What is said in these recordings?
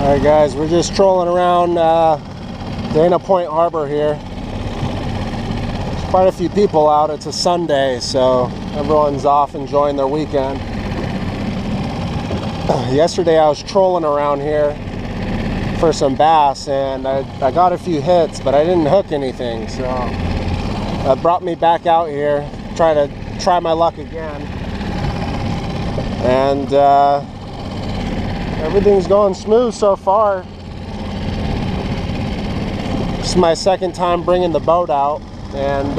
Alright guys, we're just trolling around Dana Point Harbor here. There's quite a few people out. It's a Sunday, so everyone's off enjoying their weekend. Yesterday I was trolling around here for some bass, and I got a few hits, but I didn't hook anything, so that brought me back out here, try my luck again. And everything's going smooth so far. This is my second time bringing the boat out, and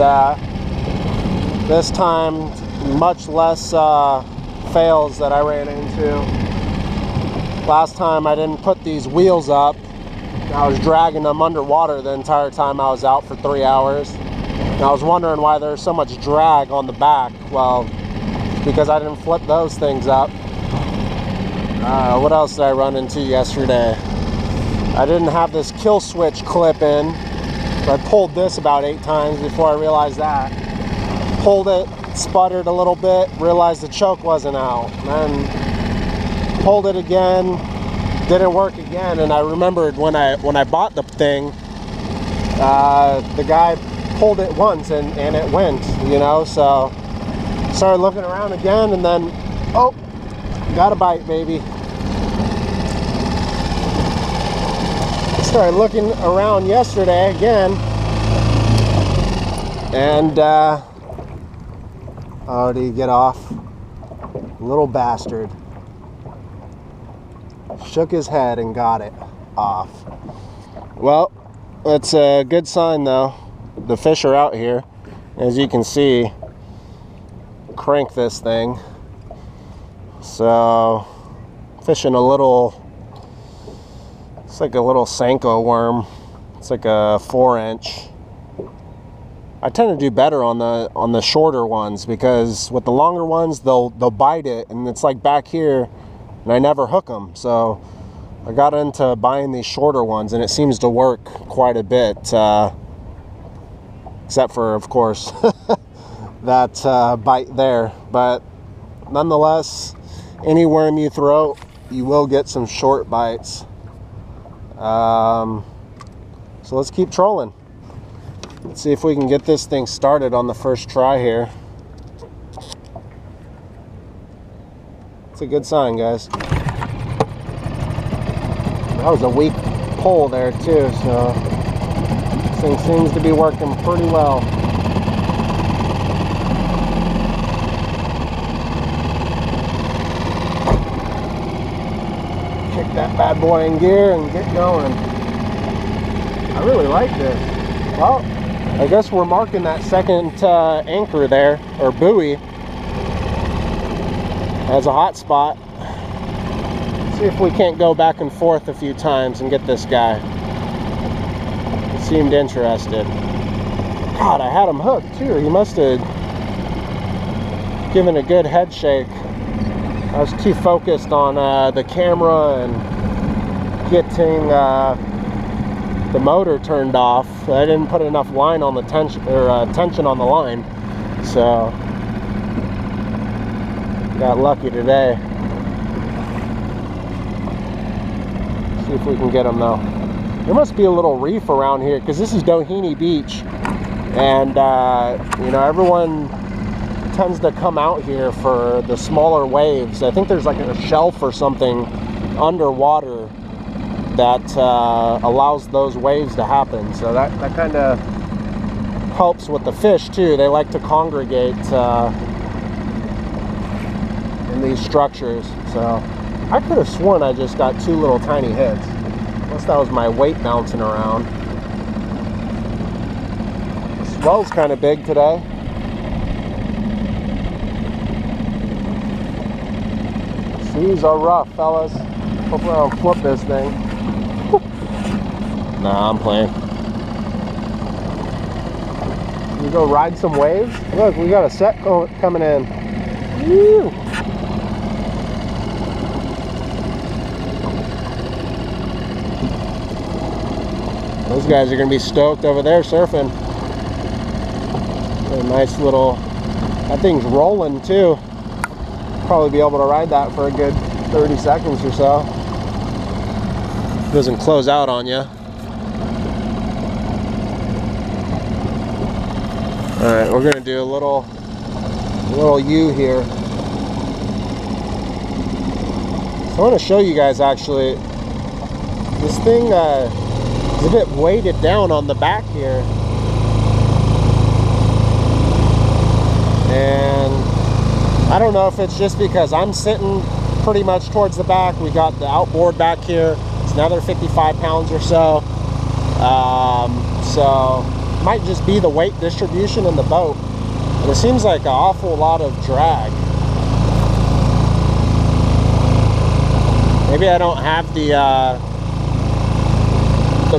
this time much less fails that I ran into. Last time I didn't put these wheels up. I was dragging them underwater the entire time I was out for 3 hours. And I was wondering why there's so much drag on the back. Well, it's because I didn't flip those things up. What else did I run into yesterday? I didn't have this kill switch clip in. I pulled this about 8 times before I realized that. Pulled it, sputtered a little bit, realized the choke wasn't out. And pulled it again, didn't work again, and I remembered when I bought the thing, the guy pulled it once and it went, you know. So started looking around again, and then, oh, got a bite, baby. Started looking around yesterday again, and oh, do you get off? Little bastard. Shook his head and got it off. Well, that's a good sign though. The fish are out here. As you can see, crank this thing. So, fishing a little, it's like a little Senko worm. It's like a 4-inch. I tend to do better on the shorter ones, because with the longer ones, they'll bite it, and it's like back here, and I never hook them. So I got into buying these shorter ones, and it seems to work quite a bit, except for, of course, that bite there. But nonetheless, any worm you throw, you will get some short bites. So let's keep trolling. Let's see if we can get this thing started on the first try here. It's a good sign, guys. That was a weak pull there too, so this thing seems to be working pretty well. Kick that bad boy in gear and get going. I really like this. Well, I guess we're marking that second anchor there, or buoy, as a hot spot. See if we can't go back and forth a few times and get this guy. He seemed interested. God, I had him hooked too. He must have given a good head shake. I was too focused on the camera and getting the motor turned off. I didn't put enough line on the tension on the line, so got lucky today. See if we can get them though. There must be a little reef around here, because this is Doheny Beach, and you know, everyone tends to come out here for the smaller waves. I think there's like a shelf or something underwater that allows those waves to happen, so that kind of helps with the fish too. They like to congregate in these structures. So I could have sworn I just got 2 little tiny hits, unless that was my weight bouncing around. The swell's kind of big today. Seas are rough, fellas. Hopefully I don't flip this thing. Nah, I'm playing. You go ride some waves? Look, we got a set coming in. Woo! Those guys are going to be stoked over there surfing. A nice little, that thing's rolling too. Probably be able to ride that for a good 30 seconds or so. doesn't close out on you. Alright, we're gonna do a little U here. So I want to show you guys actually, this thing is a bit weighted down on the back here. And I don't know if it's just because I'm sitting pretty much towards the back. We got the outboard back here. It's another 55 pounds or so. So might just be the weight distribution in the boat. But it seems like an awful lot of drag. Maybe I don't have the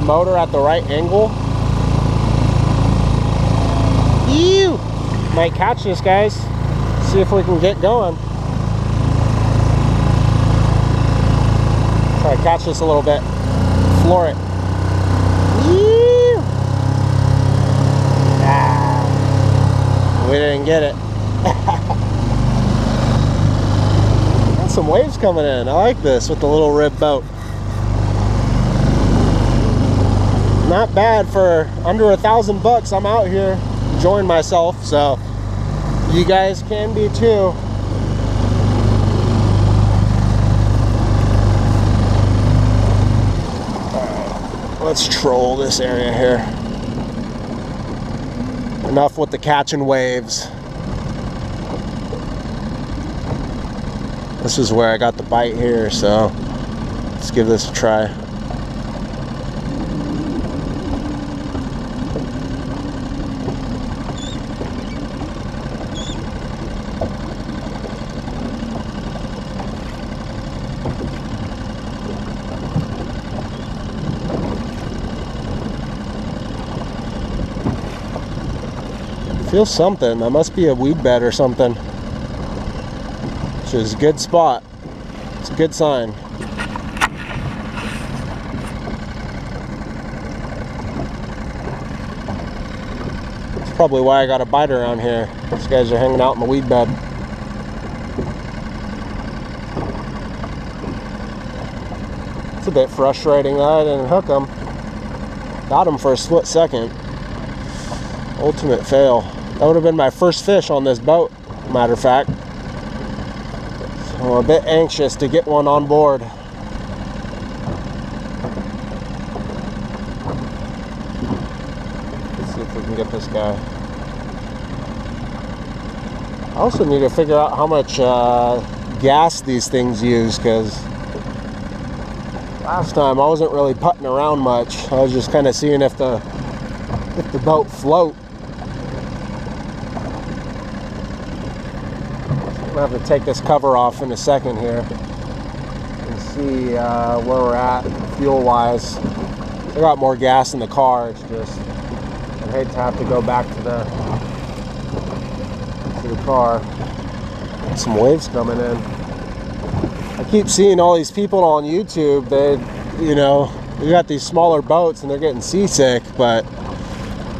motor at the right angle. Ew! Might catch this, guys. See if we can get going. Try to catch this a little bit. Floor it. Ew! Ah, we didn't get it. Got some waves coming in. I like this with the little rib boat. Not bad for under $1,000 I'm out here enjoying myself, so you guys can be too. Alright, let's troll this area here. Enough with the catching waves. This is where I got the bite here, so let's give this a try. Feel something. That must be a weed bed or something. Which is a good spot. It's a good sign. That's probably why I got a bite around here. These guys are hanging out in the weed bed. It's a bit frustrating that I didn't hook them. Got them for a split second. Ultimate fail. That would have been my first fish on this boat, matter of fact. So I'm a bit anxious to get one on board. Let's see if we can get this guy. I also need to figure out how much gas these things use, because last time I wasn't really putting around much. I was just kind of seeing if the boat float. I'm gonna have to take this cover off in a second here and see where we're at fuel wise. I got more gas in the car. It's just I hate to have to go back to the car. Got some waves coming in. I keep seeing all these people on YouTube. They, you know, we got these smaller boats and they're getting seasick, but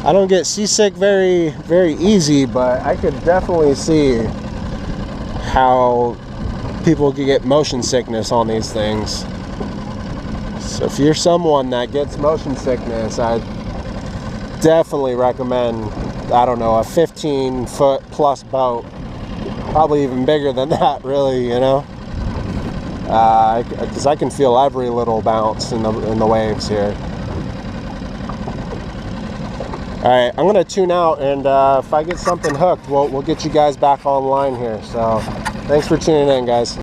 I don't get seasick very easy. But I could definitely see how people can get motion sickness on these things. So if you're someone that gets motion sickness, I definitely recommend, I don't know, a 15-foot plus boat. Probably even bigger than that, really, you know, because I can feel every little bounce in the waves here. Alright, I'm going to tune out, and if I get something hooked, we'll get you guys back online here. So, thanks for tuning in, guys.